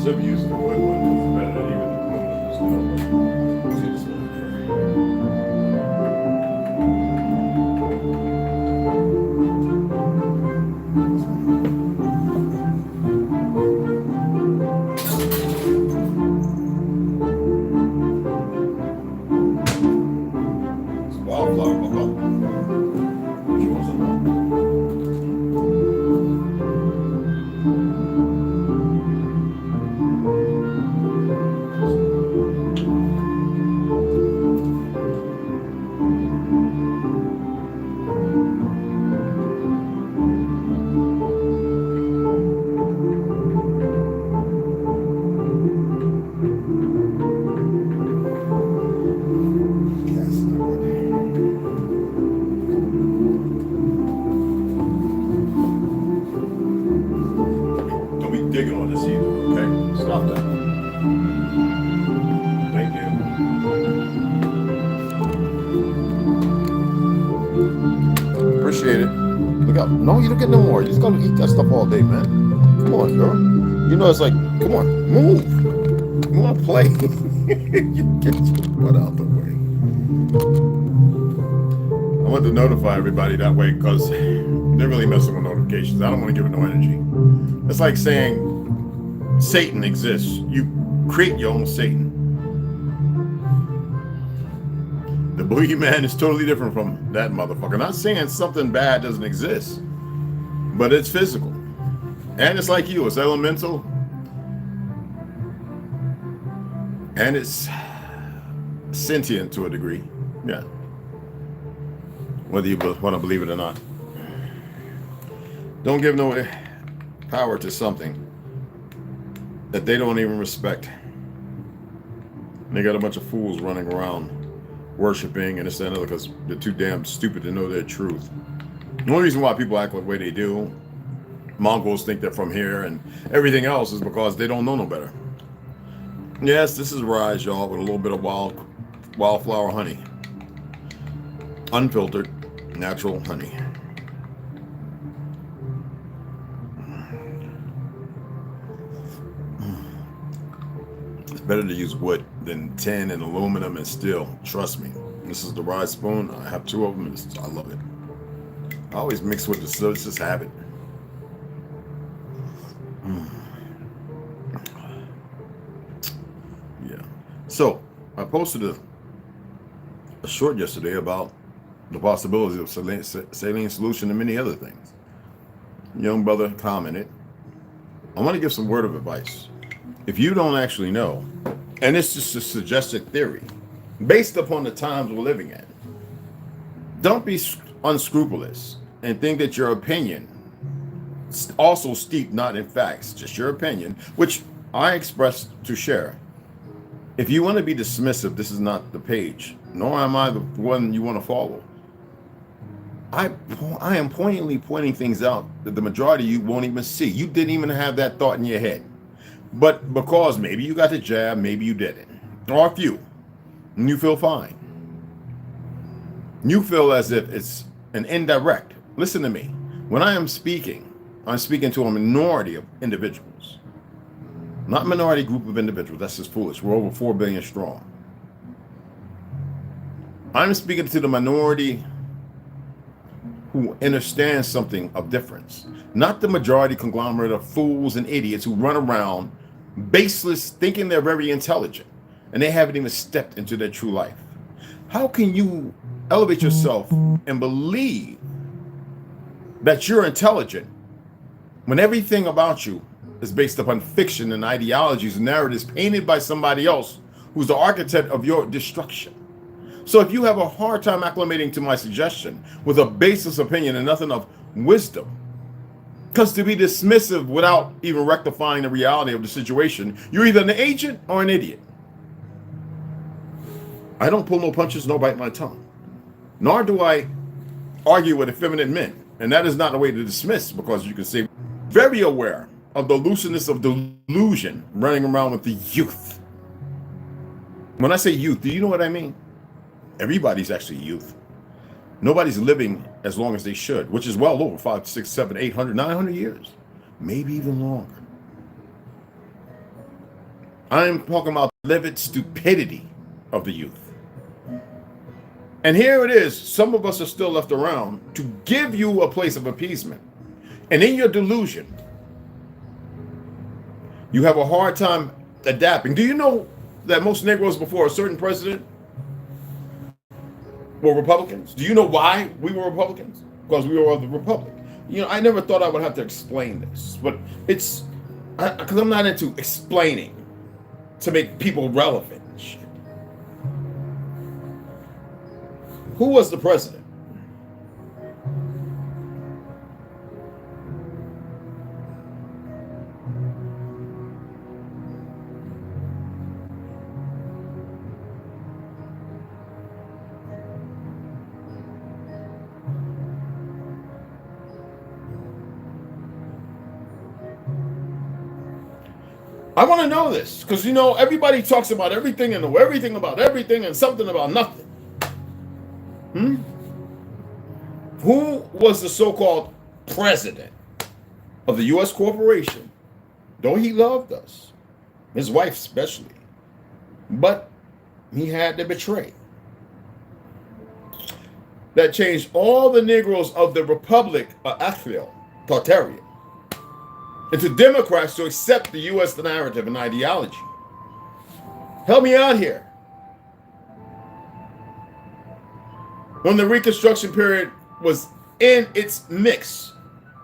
should be using the wood one because it's better than even the aluminum stuff. See this one it's wildflower, Papa. You want some more? Digging on this either, okay? Stop that. Thank you. Appreciate it. Look out. No, you don't get no more. You just gotta eat that stuff all day, man. Come on, girl. You know it's like, come on, move. You wanna play? You get your butt out the way. I want to notify everybody that way because they're really messing with notifications. I don't want to give it no energy. It's like saying Satan exists. You create your own Satan. The boogeyman is totally different from that motherfucker. Not saying something bad doesn't exist, but it's physical. And it's like you, it's elemental. And it's sentient to a degree. Yeah. Whether you want to believe it or not. Don't give no power to something that they don't even respect. They got a bunch of fools running around worshiping and this and other because they're too damn stupid to know their truth. The only reason why people act the way they do, Mongols think they're from here and everything else, is because they don't know no better. Yes, this is Rise, y'all, with a little bit of wildflower honey. Unfiltered, natural honey. It's better to use wood than tin and aluminum and steel. Trust me. This is the Rise spoon. I have two of them. And I love it. I always mix with the so it's just habit. Yeah. So I posted a short yesterday about the possibilities of saline solution and many other things. Young brother commented, I want to give some word of advice. If you don't actually know, and it's just a suggested theory, based upon the times we're living in, don't be unscrupulous and think that your opinion, also steeped not in facts, just your opinion, which I expressed to share. If you want to be dismissive, this is not the page, nor am I the one you want to follow. I am poignantly pointing things out that the majority of you won't even see. You didn't even have that thought in your head. But because maybe you got the jab, maybe you didn't. Or a few. And you feel fine. You feel as if it's an indirect. Listen to me. When I am speaking, I'm speaking to a minority of individuals. Not minority group of individuals. That's just foolish. We're over 4 billion strong. I'm speaking to the minority who understands something of difference. Not the majority conglomerate of fools and idiots who run around baseless, thinking they're very intelligent, and they haven't even stepped into their true life. How can you elevate yourself and believe that you're intelligent when everything about you is based upon fiction and ideologies and narratives painted by somebody else who's the architect of your destruction? So if you have a hard time acclimating to my suggestion with a baseless opinion and nothing of wisdom, because to be dismissive without even rectifying the reality of the situation, you're either an agent or an idiot. I don't pull no punches nor bite my tongue, nor do I argue with effeminate men. And that is not a way to dismiss, because you can say very aware of the looseness of delusion running around with the youth. When I say youth, do you know what I mean? Everybody's actually youth. Nobody's living as long as they should, which is well over 5, 6, 7, 800, 900 years, maybe even longer. I'm talking about the livid stupidity of the youth. And here it is. Some of us are still left around to give you a place of appeasement. And in your delusion, you have a hard time adapting. Do you know that most Negroes before a certain president were Republicans? Do you know why we were Republicans? Because we were of the Republic. You know, I never thought I would have to explain this, but it's because I'm not into explaining to make people relevant. Shit. Who was the president? I want to know this because, you know, everybody talks about everything and know everything about everything and something about nothing. Who was the so-called president of the U.S. corporation? Though he loved us, his wife especially, but he had to betray. That changed all the Negroes of the Republic of Athel, Tartaria, into Democrats to accept the U.S. narrative and ideology. Help me out here. When the Reconstruction period was in its mix,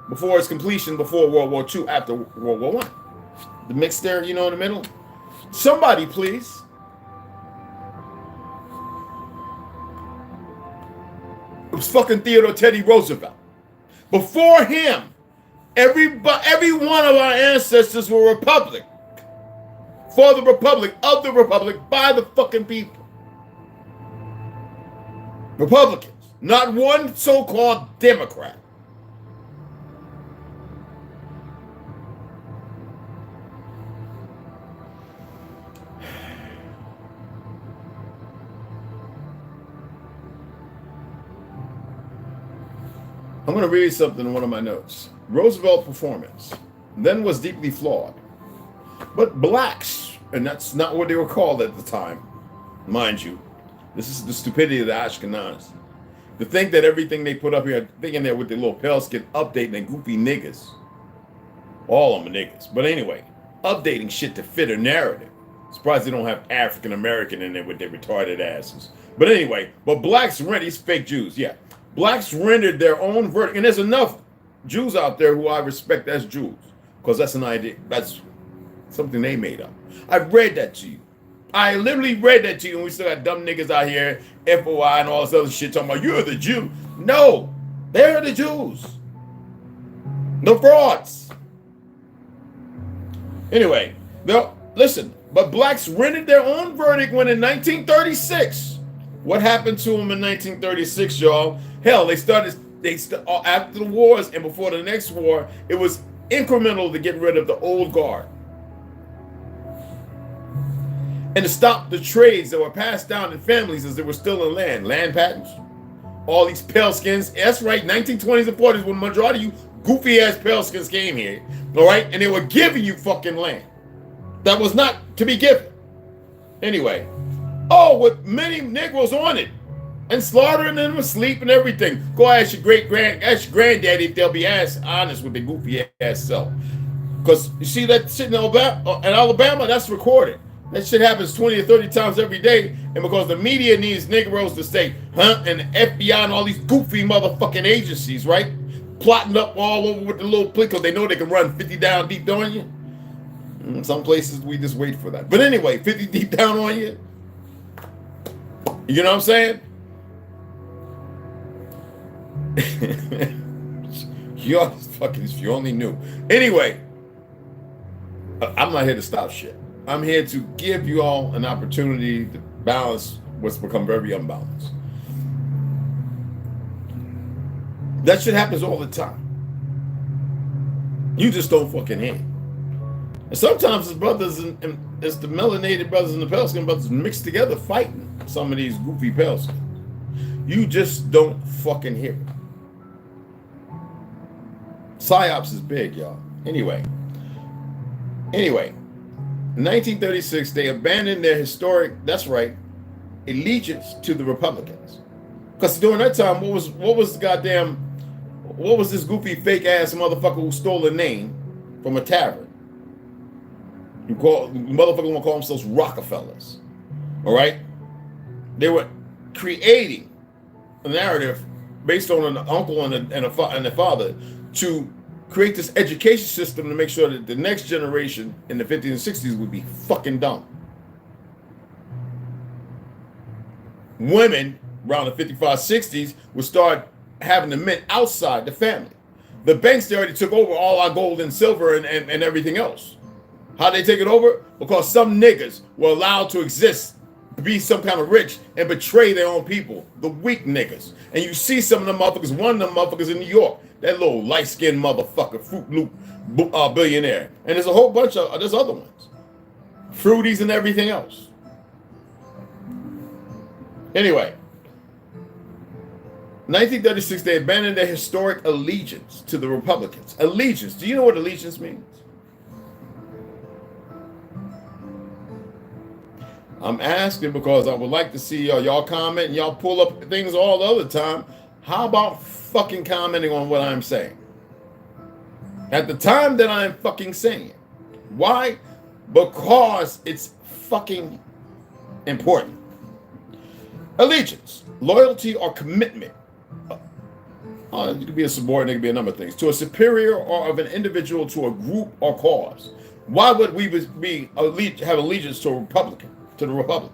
before its completion, before World War II, after World War I. The mix there, you know, in the middle. Somebody, please. It was fucking Theodore Teddy Roosevelt. Before him, every one of our ancestors were Republic. For the Republic, of the Republic, by the fucking people. Republicans. Not one so-called Democrat. I'm going to read something in one of my notes. Roosevelt's performance then was deeply flawed. But blacks, and that's not what they were called at the time, mind you. This is the stupidity of the Ashkenaz. To think that everything they put up here, thinking there with their little pale skin, updating and goofy niggas. All of them are niggas. But anyway, updating shit to fit a narrative. Surprised they don't have African American in there with their retarded asses. But anyway, but blacks rendered, these fake Jews, yeah. Blacks rendered their own verdict. And there's enough Jews out there who I respect as Jews. Because that's an idea, that's something they made up. I read that to you. I literally read that to you, and we still got dumb niggas out here, FOI and all this other shit talking about you're the Jew. No, they're the Jews. The frauds. Anyway, listen, but blacks rendered their own verdict when in 1936. What happened to them in 1936, y'all? Hell, after the wars and before the next war, it was incremental to get rid of the old guard. And to stop the trades that were passed down in families as they were still in land patents. All these pale skins, that's right, 1920s and 40s when the majority of you goofy ass pale skins came here, all right, and they were giving you fucking land that was not to be given. Anyway, with many Negroes on it and slaughtering them asleep and everything. Go ask your granddaddy if they'll be honest with their goofy ass self. Because you see that shit in Alabama, that's recorded. That shit happens 20 or 30 times every day. And because the media needs Negroes to say, and the FBI and all these goofy motherfucking agencies, right? Plotting up all over with the little plea because they know they can run 50 down deep on you. In some places, we just wait for that. But anyway, 50 deep down on you. You know what I'm saying? Y'all fucking, if you only knew. Anyway, I'm not here to stop shit. I'm here to give you all an opportunity to balance what's become very unbalanced. That shit happens all the time. You just don't fucking hear it. And sometimes it's brothers and it's the melanated brothers and the pale skin brothers mixed together fighting some of these goofy pale skins. You just don't fucking hear it. Psyops is big, y'all. Anyway, In 1936, they abandoned their historic, that's right, allegiance to the Republicans. Because during that time, what was this goofy fake ass motherfucker who stole a name from a tavern? Motherfuckers want to call themselves Rockefellers. All right? They were creating a narrative based on an uncle and a father to create this education system to make sure that the next generation in the 50s and 60s would be fucking dumb. Women around the 55, 60s would start having the men outside the family. The banks, they already took over all our gold and silver and everything else. How they take it over? Because some niggas were allowed to exist, be some kind of rich, and betray their own people, the weak niggas. And you see some of them motherfuckers, one of them motherfuckers in New York, that little light-skinned motherfucker, Fruit Loop billionaire. And there's a whole bunch of, there's other ones. Fruities and everything else. Anyway, 1936, they abandoned their historic allegiance to the Republicans. Allegiance, do you know what allegiance means? I'm asking because I would like to see y'all comment and y'all pull up things all the other time. How about fucking commenting on what I'm saying? At the time that I'm fucking saying it. Why? Because it's fucking important. Allegiance, loyalty or commitment. It could be a subordinate, it could be a number of things. To a superior or of an individual to a group or cause. Why would we have allegiance to a Republican? To the Republic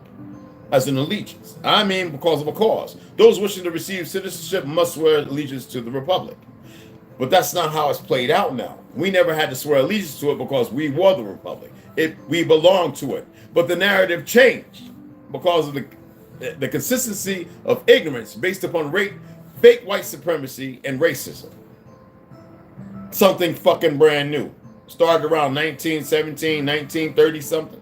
as an allegiance. I mean, because of a cause. Those wishing to receive citizenship must swear allegiance to the Republic. But that's not how it's played out now. We never had to swear allegiance to it because we were the Republic. We belonged to it. But the narrative changed because of the consistency of ignorance based upon fake white supremacy and racism. Something fucking brand new. Started around 1917, 1930 something.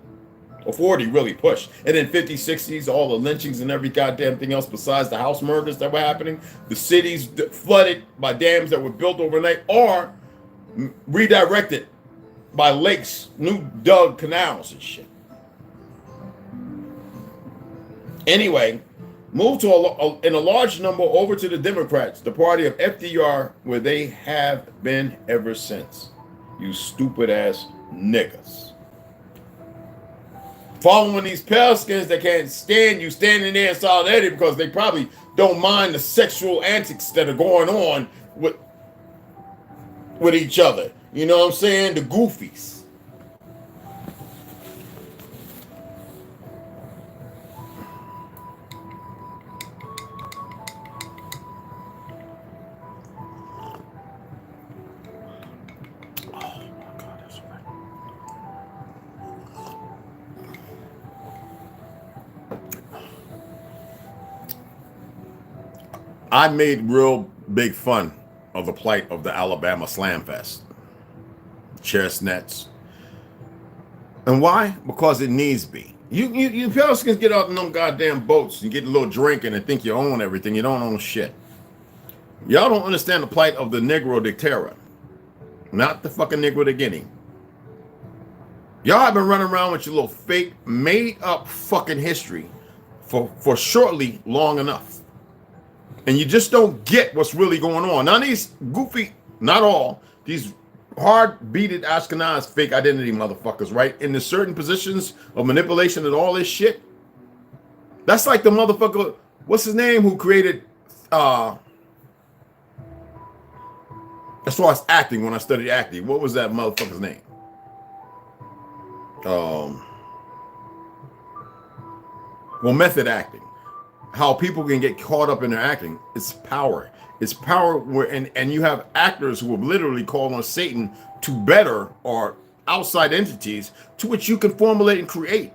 Or 40 really pushed. And then 50s, 60s, all the lynchings and every goddamn thing else besides the house murders that were happening. The cities flooded by dams that were built overnight or redirected by lakes, new dug canals and shit. Anyway, moved to in a large number over to the Democrats, the party of FDR, where they have been ever since. You stupid ass niggas. Following these pale skins that can't stand you standing there in solidarity because they probably don't mind the sexual antics that are going on with each other. You know what I'm saying? The goofies. I made real big fun of the plight of the Alabama Slam Fest. Chestnuts. And why? Because it needs be. You Pelicans get out in them goddamn boats and get a little drinking and think you own everything. You don't own shit. Y'all don't understand the plight of the Negro de Terra. Not the fucking Negro de Guinea. Y'all have been running around with your little fake, made up fucking history for shortly long enough. And you just don't get what's really going on. Now these goofy, not all, these hard-beated Ashkenaz fake identity motherfuckers, right? In the certain positions of manipulation and all this shit. That's like the motherfucker, what's his name, who created, as far as acting, when I studied acting, what was that motherfucker's name? Well, method acting. How people can get caught up in their acting. It's power. It's power where, and you have actors who have literally called on Satan to better or outside entities to which you can formulate and create,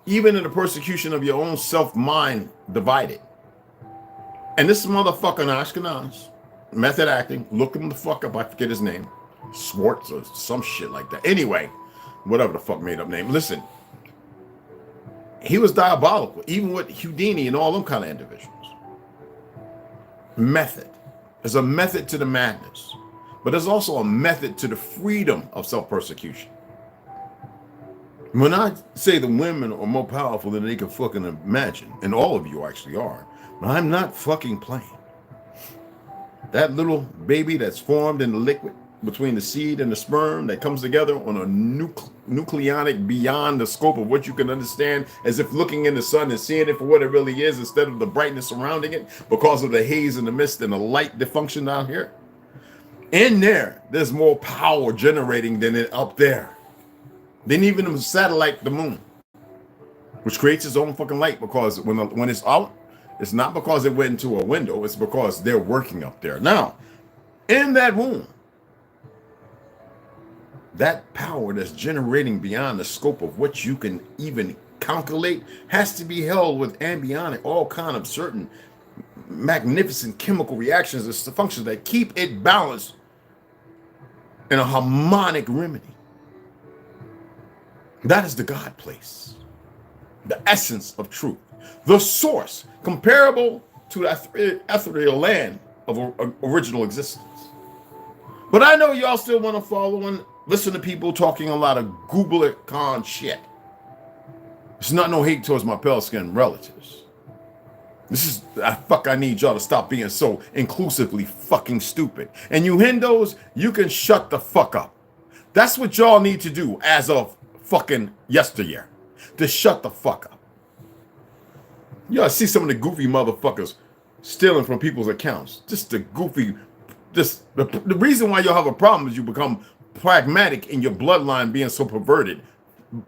even in the persecution of your own self-mind divided. And this motherfucker in Ashkenaz, method acting, look him the fuck up, I forget his name, Swartz or some shit like that. Anyway, whatever the fuck made up name. Listen, he was diabolical, even with Houdini and all them kind of individuals. Method. There's a method to the madness, but there's also a method to the freedom of self-persecution. When I say the women are more powerful than they can fucking imagine, and all of you actually are, I'm not fucking playing. That little baby that's formed in the liquid between the seed and the sperm that comes together on a nucleonic beyond the scope of what you can understand, as if looking in the sun and seeing it for what it really is instead of the brightness surrounding it because of the haze and the mist and the light dysfunction down here. In there, there's more power generating than it up there. Than even the satellite, the moon, which creates its own fucking light, because when it's out, it's not because it went into a window, it's because they're working up there. Now, in that womb, that power that's generating beyond the scope of what you can even calculate has to be held with ambionic, all kind of certain magnificent chemical reactions and functions that keep it balanced in a harmonic remedy. That is the God place, the essence of truth, the source, comparable to the ethereal land of original existence. But I know y'all still want to follow and listen to people talking a lot of Google con shit. It's not no hate towards my pale skinned relatives. This is, I need y'all to stop being so inclusively fucking stupid. And you Hindus, you can shut the fuck up. That's what y'all need to do as of fucking yesteryear, to shut the fuck up. Y'all see some of the goofy motherfuckers stealing from people's accounts. Just the goofy, the reason why y'all have a problem is you become pragmatic in your bloodline being so perverted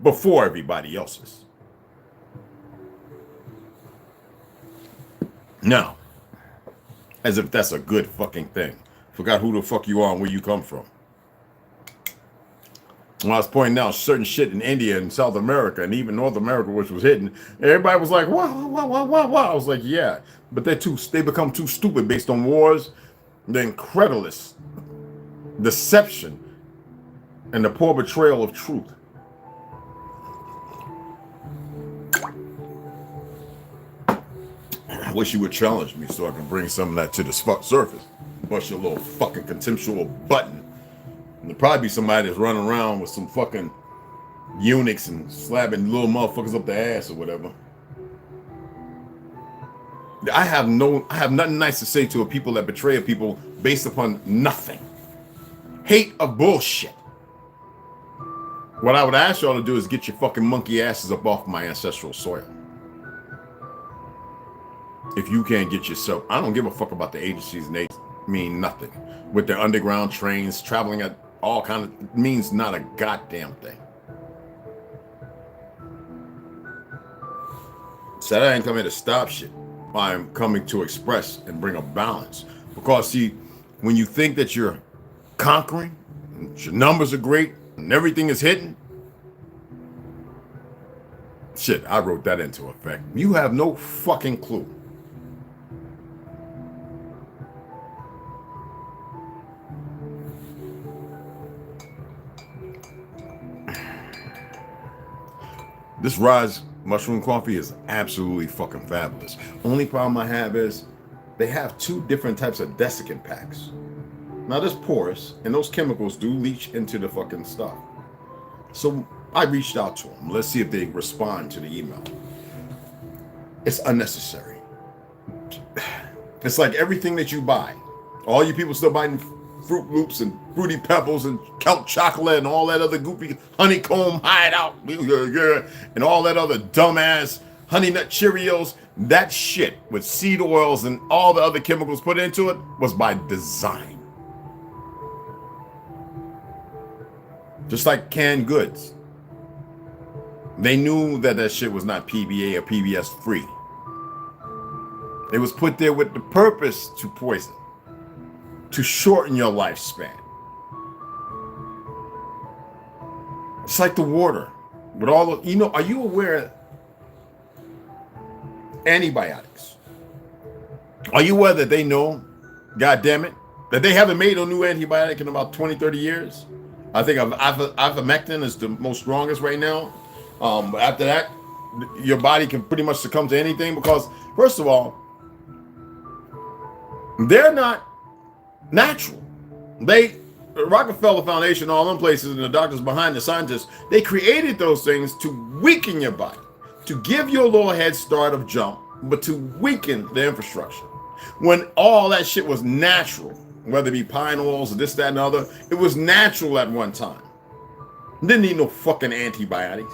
before everybody else's. Now, as if that's a good fucking thing. Forgot who the fuck you are and where you come from. When I was pointing out certain shit in India and South America and even North America, which was hidden, everybody was like, wow. I was like, yeah, but they become too stupid based on wars, the incredulous deception, and the poor betrayal of truth. I wish you would challenge me so I can bring some of that to the surface. Bust your little fucking contemptual button. And there'll probably be somebody that's running around with some fucking eunuchs and slapping little motherfuckers up the ass or whatever. I have nothing nice to say to people that betray people based upon nothing. Hate of bullshit. What I would ask y'all to do is get your fucking monkey asses up off my ancestral soil. If you can't get yourself, I don't give a fuck about the agencies, and they mean nothing. With their underground trains traveling at all kind of, means not a goddamn thing. Said I ain't coming to stop shit. I'm coming to express and bring a balance. Because see, when you think that you're conquering, and your numbers are great, and everything is hitting, shit, I wrote that into effect. You have no fucking clue. This Rise mushroom coffee is absolutely fucking fabulous. Only problem I have is they have two different types of desiccant packs. Now this porous, and those chemicals do leach into the fucking stuff. So I reached out to them. Let's see if they respond to the email. It's unnecessary. It's like everything that you buy. All you people still buying Fruit Loops and Fruity Pebbles and Kelp Chocolate and all that other goofy honeycomb hideout and all that other dumbass Honey Nut Cheerios. That shit with seed oils and all the other chemicals put into it was by design. Just like canned goods. They knew that that shit was not PBA or PBS free. It was put there with the purpose to poison, to shorten your lifespan. It's like the water with all the, are you aware antibiotics? Are you aware that they know, God damn it, that they haven't made a new antibiotic in about 20, 30 years? I think ivermectin is the most strongest right now. But after that, your body can pretty much succumb to anything because, first of all, they're not natural. They the Rockefeller Foundation, all them places, and the doctors behind the scientists, they created those things to weaken your body, to give you a little head start of jump, but to weaken the infrastructure. When all that shit was natural, whether it be pine oils or this, that, and the other, it was natural at one time. Didn't need no fucking antibiotics.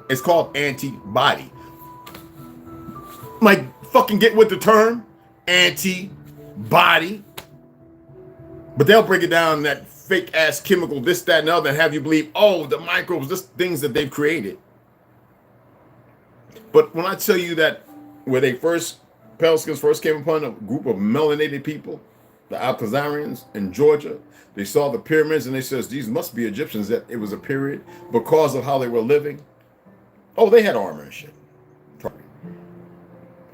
It's called antibody. Like, fucking get with the term antibody. But they'll break it down, that fake ass chemical, this, that, and the other, and have you believe, oh, the microbes, this things that they've created. But when I tell you that where they pale skins first came upon a group of melanated people, the Alcazarians in Georgia, they saw the pyramids and they says these must be Egyptians, that it was a period because of how they were living. Oh, they had armor and shit.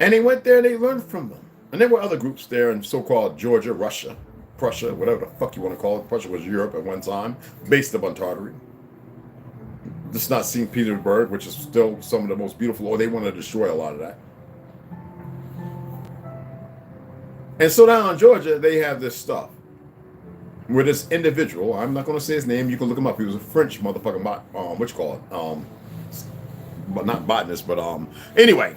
And they went there and they learned from them. And there were other groups there in so-called Georgia, Russia, Prussia, whatever the fuck you want to call it. Prussia was Europe at one time, based upon Tartary. Just not St. Petersburg, which is still some of the most beautiful, or they want to destroy a lot of that. And so down in Georgia, they have this stuff where this individual, I'm not going to say his name, you can look him up. He was a French motherfucking what you call it? But not botanist, but anyway,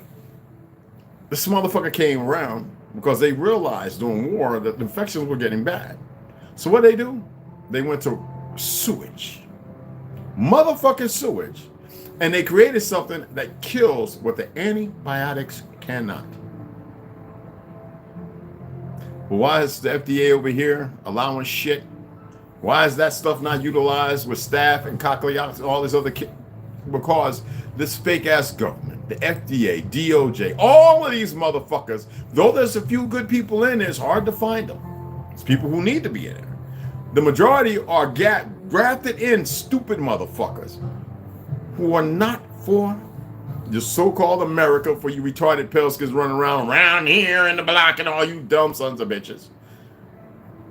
this motherfucker came around because they realized during war that the infections were getting bad. So what they do? They went to sewage, motherfucking sewage, and they created something that kills what the antibiotics cannot. But why is the FDA over here allowing shit? Why is that stuff not utilized with staph and cochleox and all this other because this fake ass government, the FDA, DOJ, all of these motherfuckers, though there's a few good people in there, it's hard to find them. It's people who need to be in there. The majority are grafted in stupid motherfuckers who are not for the so-called America, for you retarded pale skins running around here in the block and all you dumb sons of bitches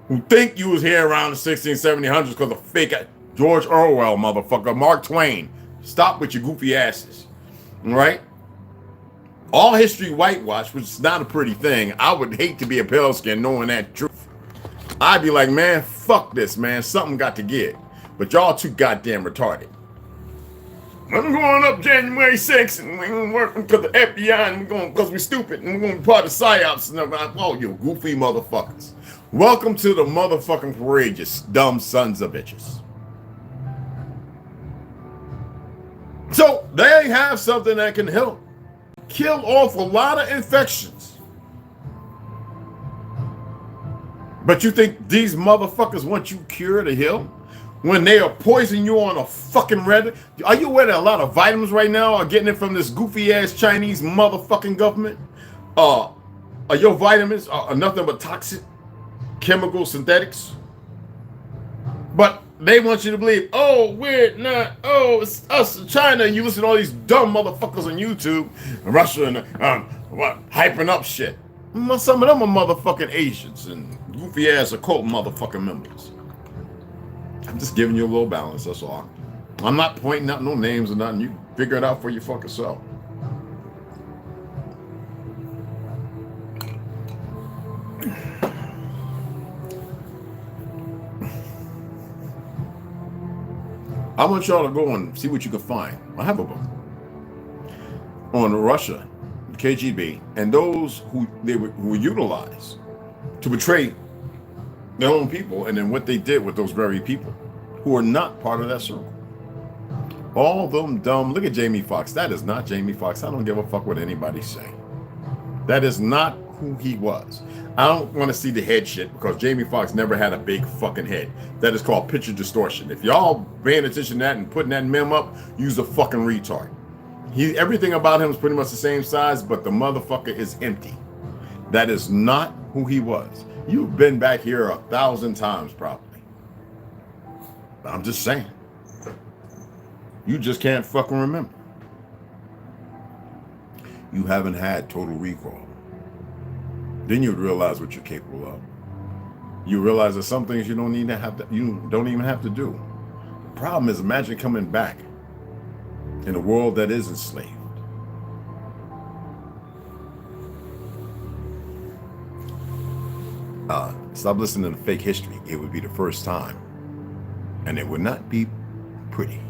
who think you was here around the 1600s because of fake George Orwell, motherfucker, Mark Twain. Stop with your goofy asses, all right? All history whitewash, which is not a pretty thing. I would hate to be a pale skin knowing that truth. I'd be like, man, fuck this, man. Something got to give. But y'all too goddamn retarded. I'm going up January 6th and we're going to work for the FBI and we're going because we're stupid and we're going to be part of PSYOPs and everything. Oh, you goofy motherfuckers. Welcome to the motherfucking parade, you dumb sons of bitches. So they have something that can help kill off a lot of infections. But you think these motherfuckers want you cured or healed? When they are poisoning you on a fucking red. Are you aware that a lot of vitamins right now are getting it from this goofy ass Chinese motherfucking government? Are your vitamins are nothing but toxic chemical synthetics? But they want you to believe, oh, we're not, oh, it's us in China. And you listen to all these dumb motherfuckers on YouTube, Russia, and hyping up shit. Some of them are motherfucking Asians and goofy ass occult motherfucking members. I'm just giving you a little balance, that's all. I'm not pointing out no names or nothing. You figure it out for your fucking self. I want y'all to go and see what you can find. I have a book on Russia, KGB, and those who were utilized to betray their own people, and then what they did with those very people who are not part of that circle. All them dumb. Look at Jamie Foxx. That is not Jamie Foxx. I don't give a fuck what anybody say. That is not who he was. I don't want to see the head shit because Jamie Foxx never had a big fucking head. That is called picture distortion. If y'all paying attention to that and putting that meme up, use a fucking retard. Everything about him is pretty much the same size, but the motherfucker is empty. That is not who he was. You've been back here 1,000 times probably. I'm just saying. You just can't fucking remember. You haven't had total recall. Then you'd realize what you're capable of. You realize that some things you don't need to have to, you don't even have to do. The problem is, imagine coming back in a world that is enslaved. Stop listening to fake history. It would be the first time And it would not be pretty.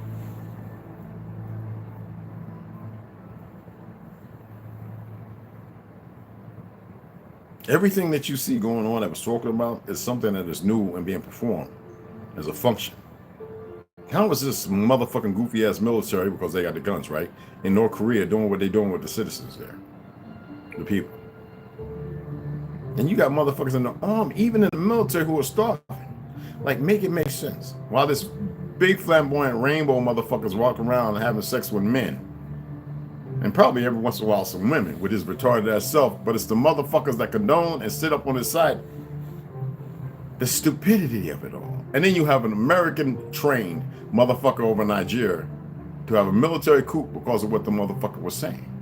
Everything that you see going on that was talking about is something that is new and being performed as a function. How is this motherfucking goofy ass military, because they got the guns, right, in North Korea doing what they're doing with the citizens there, the people? And you got motherfuckers in the army, even in the military, who are starving. Like, make it make sense. While this big flamboyant rainbow motherfuckers walk around and having sex with men, and probably every once in a while some women with his retarded ass self, but it's the motherfuckers that condone and sit up on his side. The stupidity of it all. And then you have an American trained motherfucker over in Nigeria to have a military coup because of what the motherfucker was saying.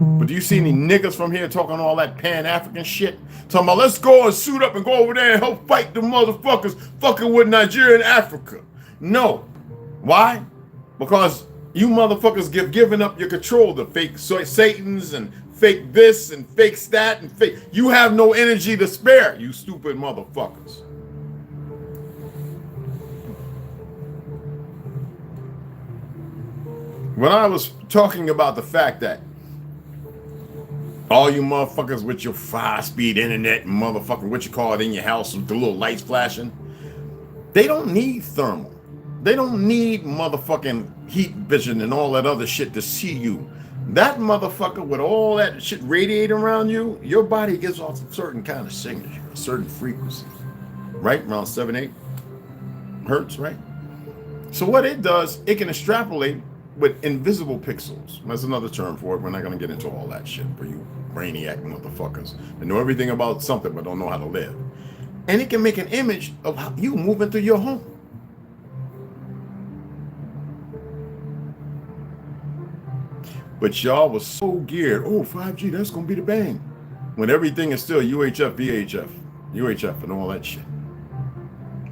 But do you see any niggas from here talking all that Pan-African shit? Talking about, let's go and suit up and go over there and help fight the motherfuckers fucking with Nigeria and Africa. No. Why? Because you motherfuckers giving up your control to fake Satans and fake this and fake that and fake. You have no energy to spare, you stupid motherfuckers. When I was talking about the fact that all you motherfuckers with your 5-speed internet and motherfucking what you call it in your house with the little lights flashing, they don't need thermal. They don't need motherfucking heat vision and all that other shit to see you. That motherfucker with all that shit radiating around you, your body gives off a certain kind of signature, a certain frequency, right? Around 7-8 hertz, right? So what it does, it can extrapolate with invisible pixels. That's another term for it. We're not going to get into all that shit for you brainiac motherfuckers that know everything about something but don't know how to live. And it can make an image of how you moving through your home. But y'all was so geared, oh, 5G, that's going to be the bang. When everything is still UHF, VHF, UHF and all that shit.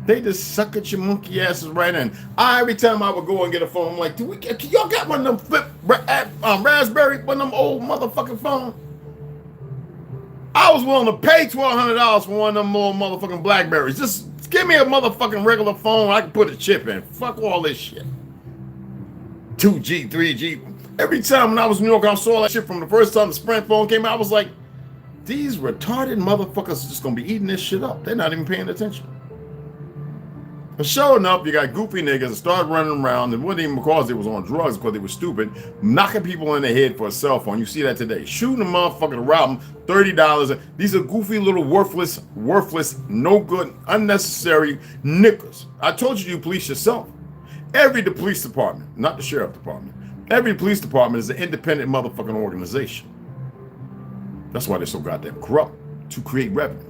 They just suck at your monkey asses right in. Every time I would go and get a phone, I'm like, can y'all got one of them Raspberry, one of them old motherfucking phones? I was willing to pay $1,200 for one of them little motherfucking Blackberries. Just give me a motherfucking regular phone I can put a chip in. Fuck all this shit. 2G, 3G. Every time when I was in New York, I saw that shit from the first time the Sprint phone came out. I was like, these retarded motherfuckers are just going to be eating this shit up. They're not even paying attention. But sure enough, you got goofy niggas that started running around, and it wasn't even because they was on drugs, because they were stupid, knocking people in the head for a cell phone. You see that today. Shooting a motherfucker to rob them, $30. These are goofy little worthless, no good, unnecessary niggas. I told you police yourself. Every police department, not the sheriff department, every police department is an independent motherfucking organization. That's why they're so goddamn corrupt, to create revenue.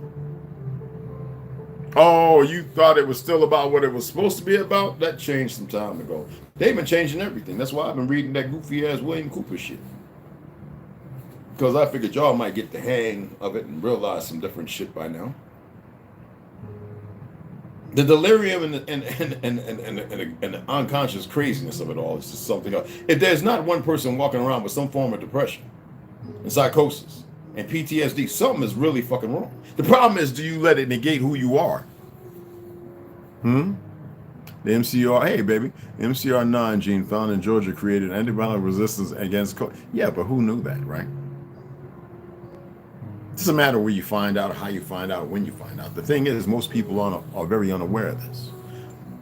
Oh, you thought it was still about what it was supposed to be about? That changed some time ago. They've been changing everything. That's why I've been reading that goofy ass William Cooper shit. Because I figured y'all might get the hang of it and realize some different shit by now. The delirium and the unconscious craziness of it all is just something else. If there's not one person walking around with some form of depression and psychosis and PTSD, something is really fucking wrong. The problem is, do you let it negate who you are? The MCR, hey baby, MCR9 gene found in Georgia created antibiotic resistance against COVID. Yeah, but who knew that, right? It doesn't matter where you find out, or how you find out, or when you find out. The thing is, most people are very unaware of this.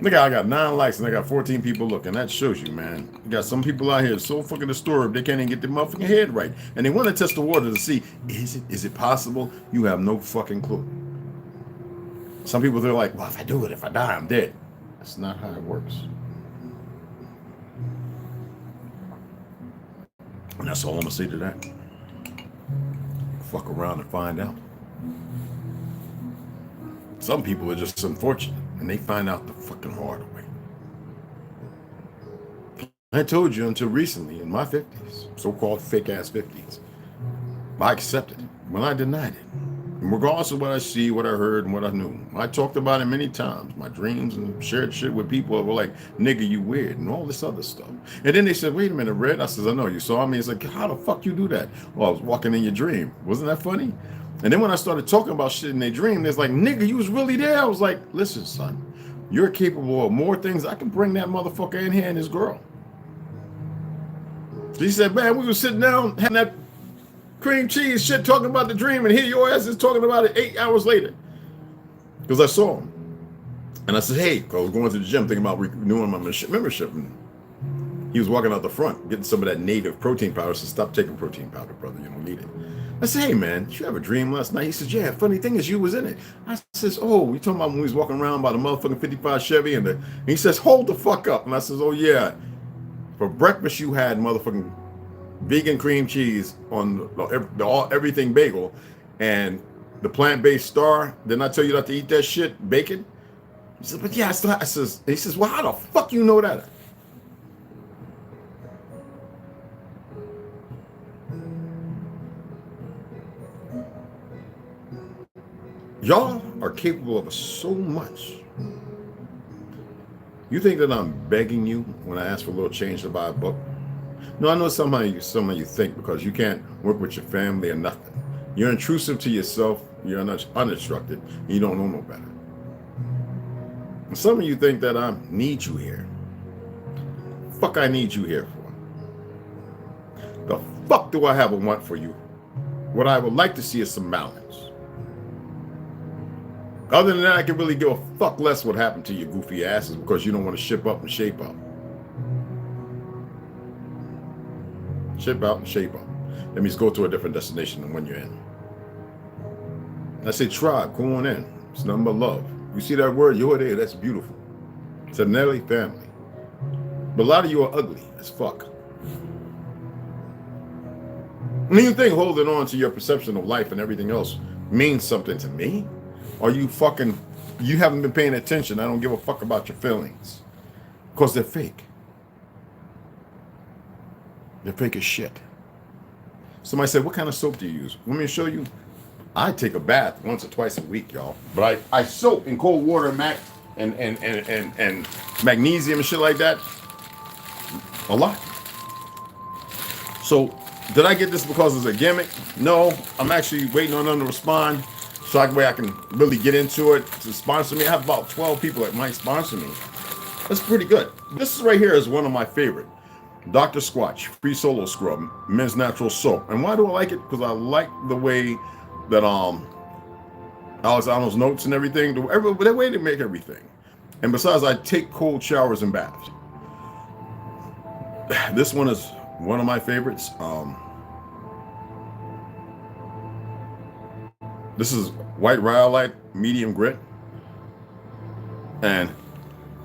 Look, I got 9 likes and I got 14 people looking. That shows you, man. You got some people out here so fucking disturbed they can't even get their motherfucking head right. And they want to test the water to see, is it possible? You have no fucking clue. Some people, they're like, well, if I do it, if I die, I'm dead. That's not how it works. And that's all I'm going to say to that. Fuck around and find out. Some people are just unfortunate and they find out the fucking hard way. I told you until recently in my 50s, so-called fake ass 50s, I accepted it when I denied it. And regardless of what I see, what I heard, and what I knew, I talked about it many times, my dreams, and shared shit with people that were like, nigga, you weird, and all this other stuff. And then they said, wait a minute, Red. I said, I know, you saw me. It's like, how the fuck you do that? Well, I was walking in your dream. Wasn't that funny? And then when I started talking about shit in their dream, it's like, nigga, you was really there. I was like, listen, son, You're capable of more things. I can bring that motherfucker in here and his girl. She said, man, we were sitting down having that cream cheese shit talking about the dream, and here your ass is talking about it 8 hours later. Because I saw him. And I said, hey, I was going to the gym thinking about renewing my membership. And he was walking out the front, getting some of that native protein powder. So stop taking protein powder, brother. You don't need it. I said, hey, man, did you have a dream last night? He says, yeah, funny thing is you was in it. I says, oh, you talking about when we was walking around by the motherfucking 55 Chevy? And he says, hold the fuck up. And I says, oh, yeah. For breakfast, you had motherfucking vegan cream cheese on everything bagel and the plant-based star. Didn't I tell you not to eat that shit? Bacon? He says, but yeah, I says, he says, well, how the fuck you know that? Y'all are capable of so much. You think that I'm begging you when I ask for a little change to buy a book? No, I know somehow you think because you can't work with your family or nothing. You're intrusive to yourself. You're uninstructed. And you don't know no better. And some of you think that I need you here. Fuck I need you here for? The fuck do I have a want for you? What I would like to see is some balance. Other than that, I can really give a fuck less what happened to your goofy asses because you don't want to ship up and shape up. Ship out and shape up. That means go to a different destination than when you're in. I say tribe, go on in. It's nothing but love. You see that word, you're there, that's beautiful. Sidanelv, family. But a lot of you are ugly as fuck. And you think holding on to your perception of life and everything else means something to me? Or you haven't been paying attention. I don't give a fuck about your feelings. Because they're fake. They're fake as shit. Somebody said, what kind of soap do you use? Want me to show you? I take a bath once or twice a week, y'all. But I soap in cold water and magnesium and shit like that. A lot. So, did I get this because it's a gimmick? No, I'm actually waiting on them to respond. So that way I can really get into it to sponsor me. I have about 12 people that might sponsor me. That's pretty good. This right here is one of my favorite. Dr. Squatch, Free Solo Scrub, Men's Natural Soap. And why do I like it? Because I like the way that Alex Arnold's notes and everything, the way they make everything. And besides, I take cold showers and baths. This one is one of my favorites. This is white rhyolite, medium grit. And,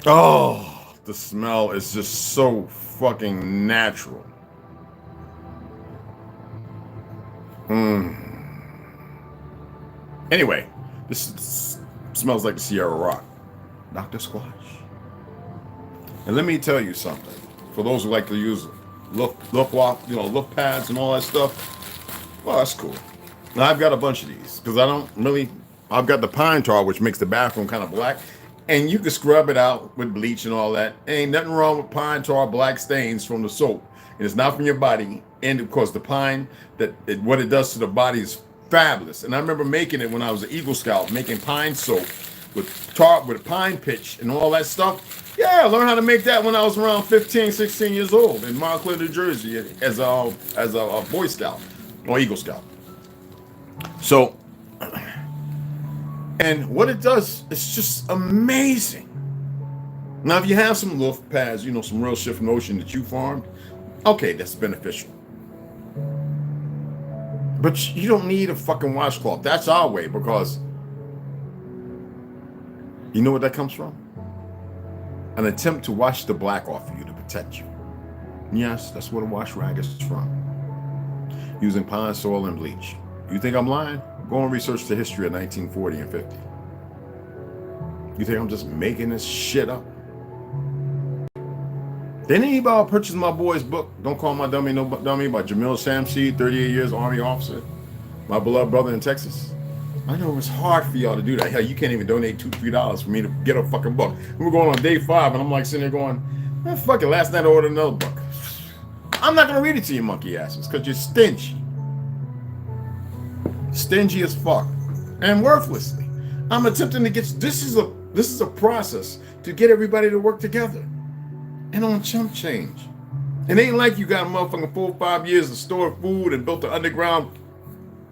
oh, the smell is just so fucking natural. Anyway, this smells like the Sierra Rock. Dr. Squatch. And let me tell you something. For those who like to use look pads and all that stuff, well, that's cool. Now, I've got a bunch of these because I've got the pine tar, which makes the bathroom kind of black. And you can scrub it out with bleach and all that. Ain't nothing wrong with pine tar black stains from the soap. And it's not from your body. And of course, the pine, what it does to the body is fabulous. And I remember making it when I was an Eagle Scout, making pine soap with pine pitch and all that stuff. Yeah, I learned how to make that when I was around 15, 16 years old in Montclair, New Jersey as a Boy Scout or Eagle Scout. So, and what it does is just amazing. Now, if you have some loaf pads, some real shit from the ocean that you farmed, okay, that's beneficial. But you don't need a fucking washcloth. That's our way, because you know what that comes from? An attempt to wash the black off of you to protect you. Yes, that's where the wash rag is from. Using pine soil and bleach. You think I'm lying? Go and research the history of 1940 and 50. You think I'm just making this shit up? Did anybody purchase my boy's book, Don't Call My Dummy No Dummy, by Jamil Shamsi, 38 years Army officer, my beloved brother in Texas? I know it's hard for y'all to do that. Hell, you can't even donate $2, $3 for me to get a fucking book. We were going on day 5, and I'm like sitting there going, man, fuck it, last night I ordered another book. I'm not going to read it to you, monkey asses, because you're stingy. Stingy as fuck. And worthlessly. I'm attempting to get, this is a This is a process to get everybody to work together. And on chump change. It ain't like you got a motherfucking 4 or 5 years of stored food and built an underground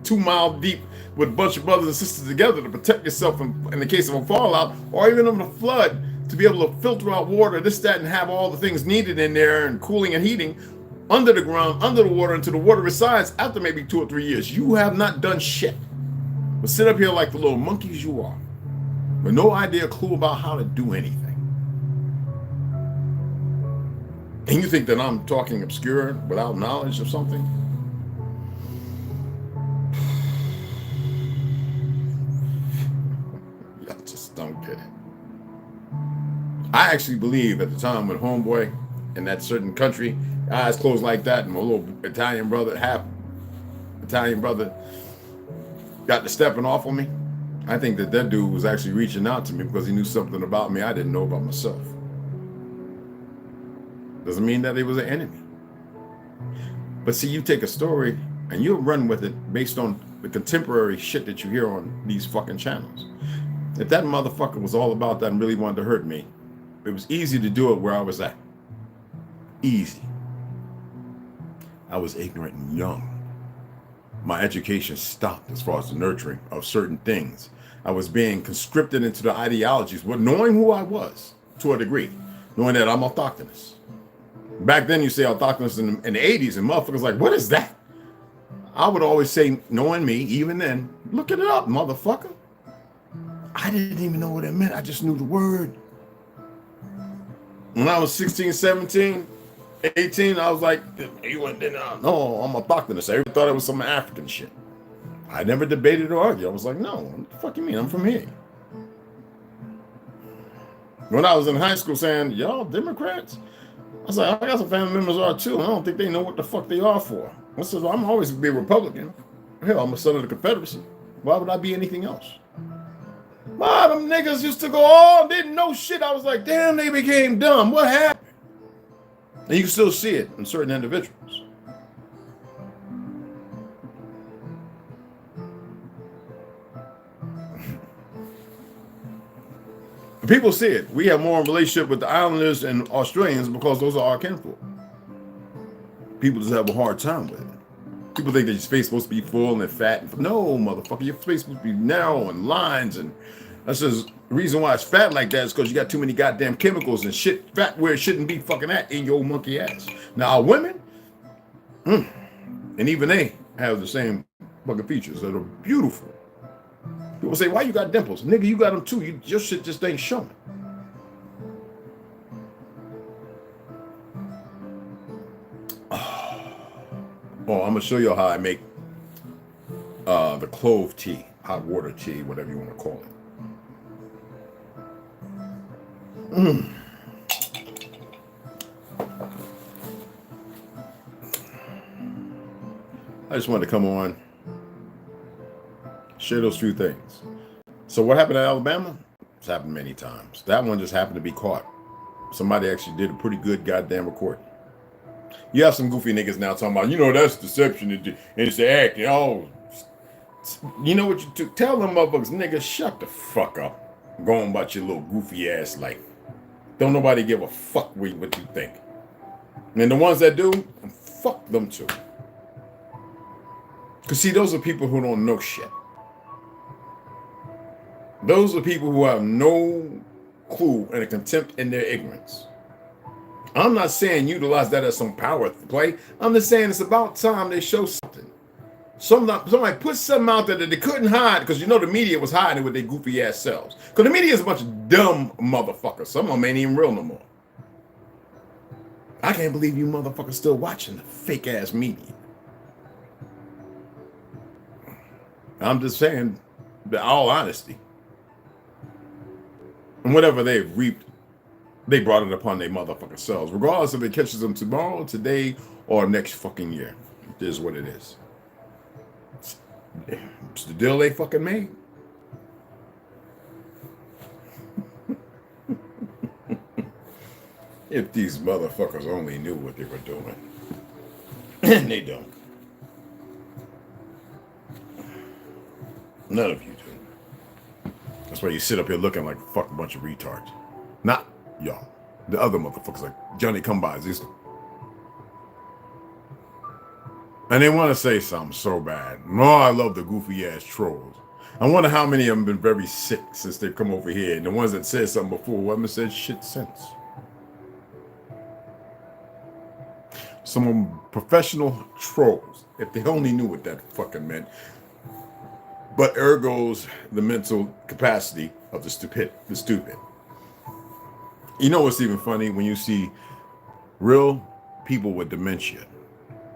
2 mile deep with a bunch of brothers and sisters together to protect yourself in the case of a fallout, or even in a flood, to be able to filter out water, this, that, and have all the things needed in there and cooling and heating under the ground, under the water, until the water resides after maybe 2 or 3 years. You have not done shit. But sit up here like the little monkeys you are, with no idea, clue about how to do anything. And you think that I'm talking obscure without knowledge of something? Y'all just don't get it. I actually believe at the time when homeboy in that certain country, eyes closed like that, and my little Italian brother, half Italian brother, got to stepping off on me, I think that that dude was actually reaching out to me because he knew something about me I didn't know about myself. Doesn't mean that he was an enemy. But see, you take a story and you run with it based on the contemporary shit that you hear on these fucking channels. If that motherfucker was all about that and really wanted to hurt me, it was easy to do it where I was at. Easy. I was ignorant and young. My education stopped as far as the nurturing of certain things. I was being conscripted into the ideologies, but knowing who I was to a degree, knowing that I'm autochthonous. Back then, you say autochthonous in the 80s, and motherfuckers like, what is that? I would always say, knowing me, even then, look it up, motherfucker. I didn't even know what it meant. I just knew the word. When I was 16, 17, 18, I was like, you went in, no, I'm autochthonous. I thought it was some African shit. I never debated or argued. I was like, no, what the fuck you mean? I'm from here. When I was in high school saying, y'all Democrats? I was like, I got some family members are too. I don't think they know what the fuck they are for. I said, well, I'm always be a Republican. Hell, I'm a son of the Confederacy. Why would I be anything else? Why them niggas used to go all didn't know shit. I was like, damn, they became dumb. What happened? And you can still see it in certain individuals. People see it. We have more relationship with the Islanders and Australians because those are our kinfolk. People just have a hard time with it. People think that your face is supposed to be full and fat. No, motherfucker, your face is supposed to be narrow and lines, and that's just the reason why it's fat like that is because you got too many goddamn chemicals and shit fat where it shouldn't be fucking at in your monkey ass. Now, our women, and even they have the same fucking features that are beautiful. People say, why you got dimples? Nigga, you got them too. Your shit just ain't showing. Oh, I'm going to show you how I make the clove tea, hot water tea, whatever you want to call it. I just wanted to come on, share those few things. So what happened in Alabama? It's happened many times. That one just happened to be caught. Somebody actually did a pretty good goddamn recording. You have some goofy niggas now talking about, you know, that's deception and it's the act. You know what you do? Tell them motherfuckers, nigga, shut the fuck up. Go on about your little goofy ass life. Don't nobody give a fuck what you think. And the ones that do, fuck them too. Because see, those are people who don't know shit. Those are people who have no clue and a contempt in their ignorance. I'm not saying utilize that as some power play. I'm just saying it's about time they show something. Somebody put something out there that they couldn't hide because you know the media was hiding with their goofy ass selves. Because the media is a bunch of dumb motherfuckers. Some of them ain't even real no more. I can't believe you motherfuckers still watching the fake ass media. I'm just saying, in all honesty. And whatever they've reaped, they brought it upon their motherfucking selves. Regardless if it catches them tomorrow, today, or next fucking year. It is what it is. It's the deal they fucking made. If these motherfuckers only knew what they were doing. And they don't. None of you do. That's why you sit up here looking like a fucking bunch of retards. Not y'all. The other motherfuckers like Johnny Come-Bys. And they want to say something so bad. No, I love the goofy ass trolls. I wonder how many of them have been very sick since they've come over here. And the ones that said something before haven't said shit since. Some professional trolls, if they only knew what that fucking meant. But ergo's the mental capacity of the stupid. You know what's even funny? When you see real people with dementia,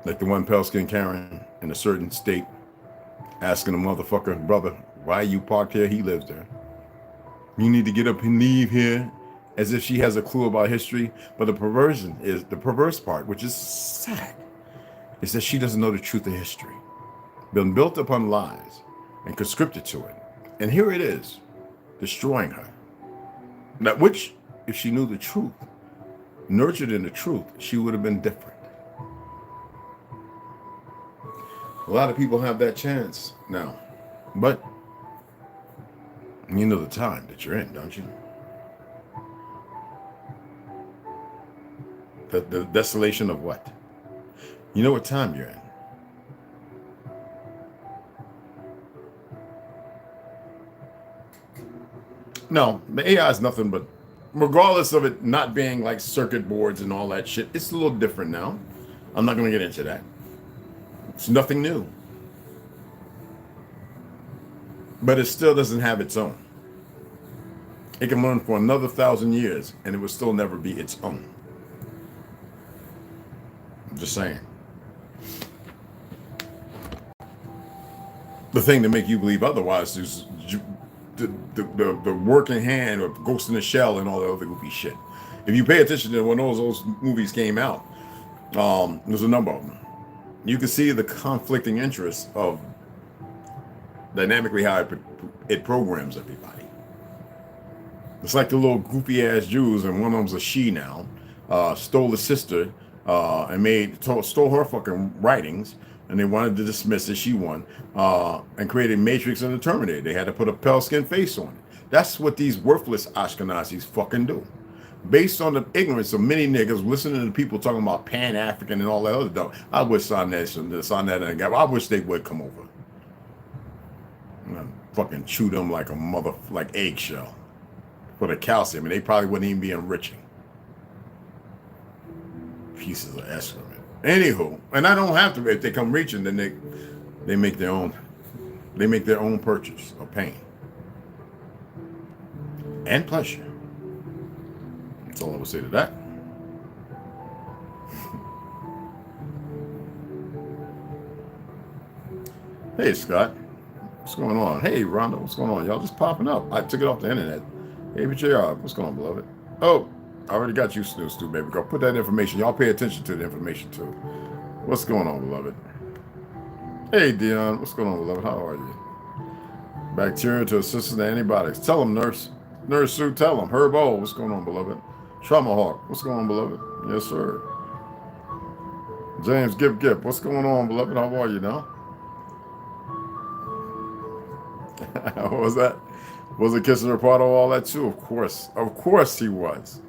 like the one pale-skinned Karen in a certain state, asking a motherfucker, brother, why you parked here? He lives there. You need to get up and leave here, as if she has a clue about history. But the perversion is the perverse part, which is sad, is that she doesn't know the truth of history. Been built upon lies and conscripted to it. And here it is, destroying her. Now, which, if she knew the truth, nurtured in the truth, she would have been different. A lot of people have that chance now, but you know the time that you're in, don't you? The desolation of what? You know what time you're in. No, the AI is nothing but, regardless of it not being like circuit boards and all that shit, it's a little different now. I'm not going to get into that. It's nothing new. But it still doesn't have its own. It can run for another 1,000 years and it will still never be its own. I'm just saying. The thing to make you believe otherwise is the working hand of Ghost in the Shell and all the other goofy shit. If you pay attention to when those movies came out, there's a number of them. You can see the conflicting interests of dynamically how it programs everybody. It's like the little goofy ass Jews, and one of them's a she now, stole the sister and stole her fucking writings, and they wanted to dismiss it. She won, and created Matrix and the Terminator. They had to put a pale skin face on it. That's what these worthless Ashkenazis fucking do. Based on the ignorance of many niggas listening to people talking about Pan-African and all that other stuff. I wish I wish they would come over. And fucking chew them like like eggshell for the calcium, and they probably wouldn't even be enriching. Pieces of excrement. Anywho, and I don't have to. If they come reaching, then they make their own. They make their own purchase of pain and pleasure. That's all I would say to that. Hey, Scott. What's going on? Hey, Rhonda. What's going on? Y'all just popping up. I took it off the internet. Hey, but what's going on, beloved? Oh, I already got you, Snooze, too, baby. Go put that information. Y'all pay attention to the information, too. What's going on, beloved? Hey, Dion. What's going on, beloved? How are you? Bacteria to assist the antibiotics. Tell them, Nurse. Nurse Sue, tell them. Herbo. What's going on, beloved? Trauma Hawk, what's going on, beloved? Yes, sir. James Gip, what's going on, beloved? How are you now? What was that? Was it kissing her part of all that too? Of course he was.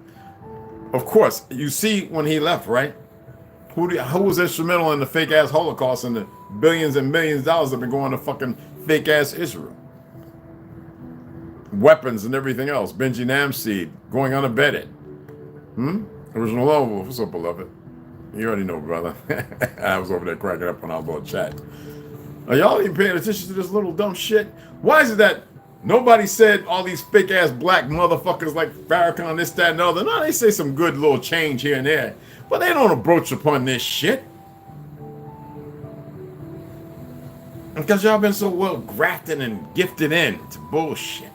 Of course. You see when he left, right? Who was instrumental in the fake ass Holocaust and the billions and millions of dollars that have been going to fucking fake ass Israel? Weapons and everything else. Benji Namseed going unabated. Original Lonewolf, what's up, beloved? You already know, brother. I was over there cracking up when I was on chat. Are y'all even paying attention to this little dumb shit? Why is it that nobody said all these fake ass black motherfuckers like Farrakhan, this, that, and the other? No, they say some good little change here and there, but they don't approach upon this shit. Because y'all been so well grafted and gifted into bullshit.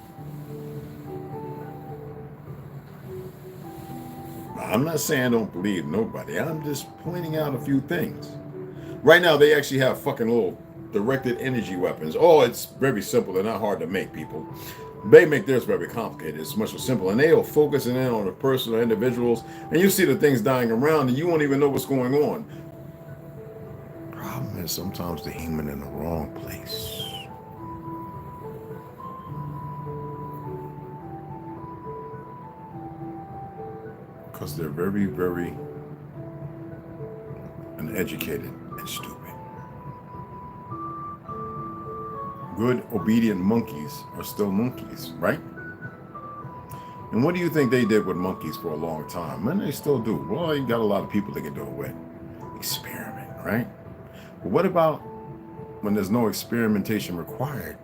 I'm not saying I don't believe nobody. I'm just pointing out a few things. Right now, they actually have fucking little directed energy weapons. Oh, it's very simple. They're not hard to make, people. They make theirs very complicated. It's much more simple. And they'll focus in on the person or individuals. And you see the things dying around and you won't even know what's going on. Problem is sometimes the human in the wrong place. because they're very, very uneducated and stupid. Good, obedient monkeys are still monkeys, right? And what do you think they did with monkeys for a long time? And they still do. Well, you got a lot of people they can do it with. Experiment, right? But what about when there's no experimentation required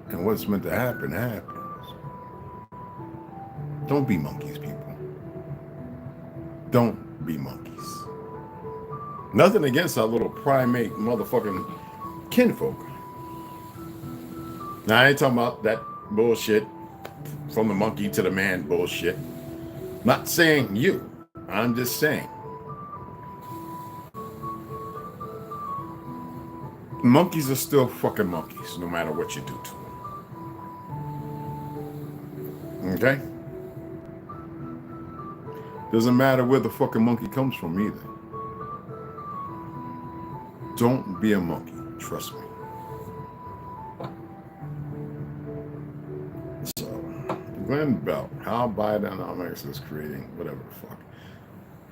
and what's meant to happen happens? Don't be monkeys, people. Don't be monkeys. Nothing against our little primate motherfucking kinfolk. Now, I ain't talking about that bullshit from the monkey to the man bullshit. Not saying you. I'm just saying. Monkeys are still fucking monkeys, no matter what you do to them. Okay? Doesn't matter where the fucking monkey comes from either. Don't be a monkey. Trust me. So, Glenn Bell, how Bidenomics is creating whatever the fuck.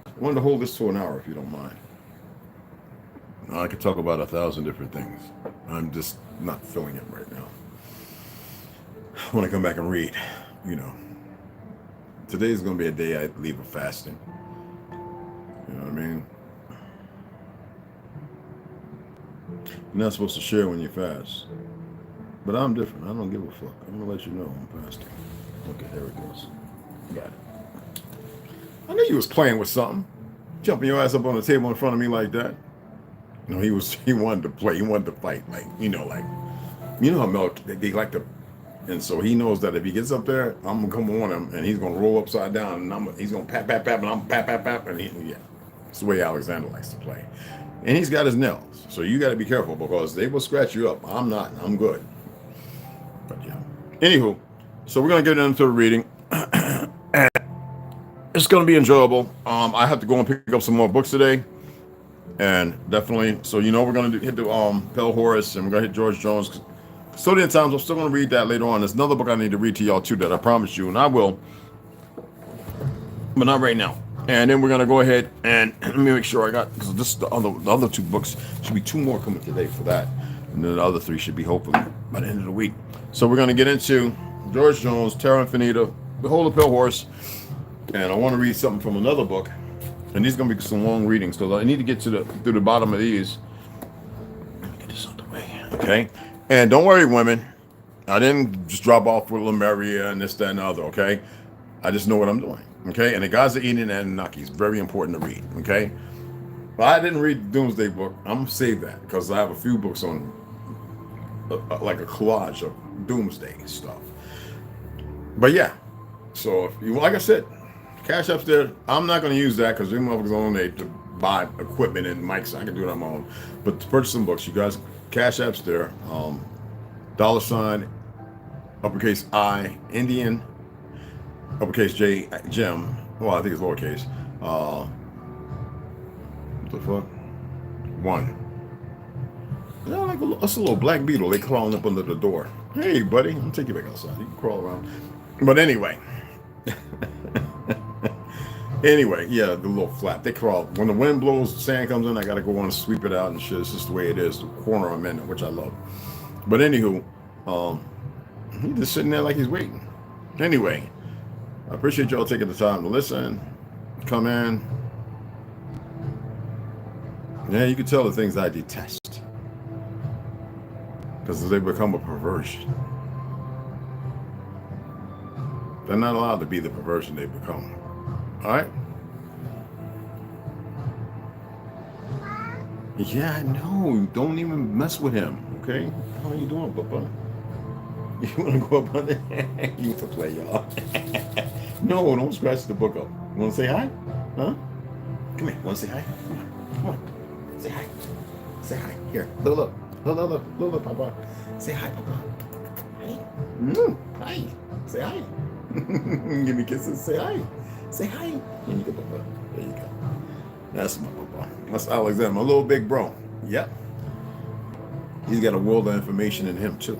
I wanted to hold this to an hour if you don't mind. I could talk about 1,000 different things. I'm just not feeling it right now. I want to come back and read, you know. Today's going to be a day I leave of fasting. You know what I mean? You're not supposed to share when you fast. But I'm different. I don't give a fuck. I'm going to let you know I'm fasting. Okay, there it goes. Got it. I knew you was playing with something. Jumping your ass up on the table in front of me like that. No, he wanted to play. He wanted to fight. Like, you know how Mel, they like to, and so he knows that if he gets up there, I'm gonna come on him and he's gonna roll upside down and he's gonna pat, and I'm pat, and yeah. It's the way Alexander likes to play. And he's got his nails. So you gotta be careful because they will scratch you up. I'm not, I'm good. But yeah. Anywho, so we're gonna get into the reading. And it's gonna be enjoyable. I have to go and pick up some more books today. And definitely, so you know we're gonna hit the Pell Horace and we're gonna hit George Jones. Custodian Times, I'm still gonna read that later on. There's another book I need to read to y'all too that I promised you, and I will, but not right now. And then we're gonna go ahead and let me make sure I got, because this the other two books should be 2 more coming today for that, and then the other 3 should be hopefully by the end of the week. So we're gonna get into George Jones, Terra Infinita, Behold the Pale Horse, and I want to read something from another book. And these are gonna be some long readings, so I need to get to the bottom of these. Let me get this out the way, okay? And don't worry, women. I didn't just drop off with Lemuria and this, that, and the other, okay? I just know what I'm doing, okay? And the guys are eating Anunnaki is very important to read, okay? But I didn't read the Doomsday book. I'm gonna save that because I have a few books on, like a collage of Doomsday stuff. But yeah, so if you, like I said, Cashapp's there. I'm not going to use that because them motherfuckers on there to buy equipment and mics. I can do it on my own. But to purchase some books, you guys, Cashapp's there. $, uppercase I, Indian, uppercase J, Gem. Well, I think it's lowercase. What the fuck? 1. Yeah, like that's a little black beetle. They crawling up under the door. Hey, buddy, I'm gonna take you back outside. You can crawl around. But anyway. Anyway, yeah, the little flap. They crawl. When the wind blows, the sand comes in, I got to go on and sweep it out and shit. It's just the way it is. The corner I'm in, which I love. But anywho, he's just sitting there like he's waiting. Anyway, I appreciate y'all taking the time to listen. Come in. Yeah, you can tell the things I detest. Because they become a perversion. They're not allowed to be the perversion they become. All right. Yeah, I know. Don't even mess with him. Okay. How are you doing, Papa? You want to go up on there? You want to play, y'all? No, don't scratch the book up. You want to say hi? Huh? Come here. Want to say hi? Come on. Come on. Say hi. Say hi. Here. Look. Look, Papa. Say hi, Papa. Hi. Hi. Say hi. Give me kisses. Say hi. Say hi. There you go, Papa. There you go. That's my Papa. That's Alexander, my little big bro. Yep. He's got a world of information in him, too.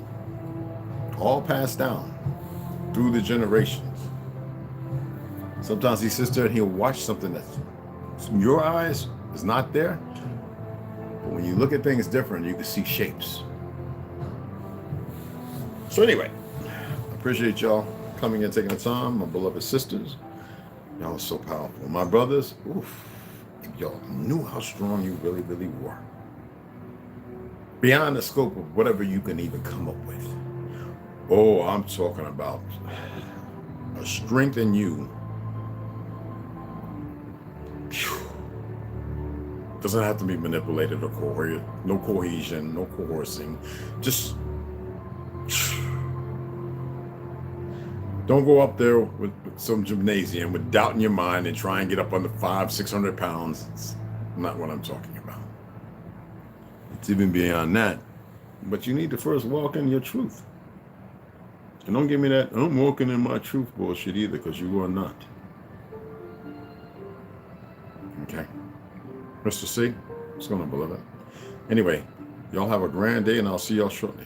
All passed down through the generations. Sometimes he sits there and he'll watch something that's in your eyes is not there. But when you look at things different, you can see shapes. So anyway, I appreciate y'all coming and taking the time. My beloved sisters, y'all are so powerful. My brothers, oof, if y'all knew how strong you really, really were. Beyond the scope of whatever you can even come up with. Oh, I'm talking about a strength in you. Phew. Doesn't have to be manipulated or coerced. No cohesion, no coercing. Just don't go up there with some gymnasium with doubt in your mind and try and get up under 500-600 pounds. It's not what I'm talking about. It's even beyond that. But you need to first walk in your truth. And don't give me that I'm walking in my truth bullshit either, because you are not. Okay. Mr. C, what's going on, beloved? Anyway, y'all have a grand day, and I'll see y'all shortly.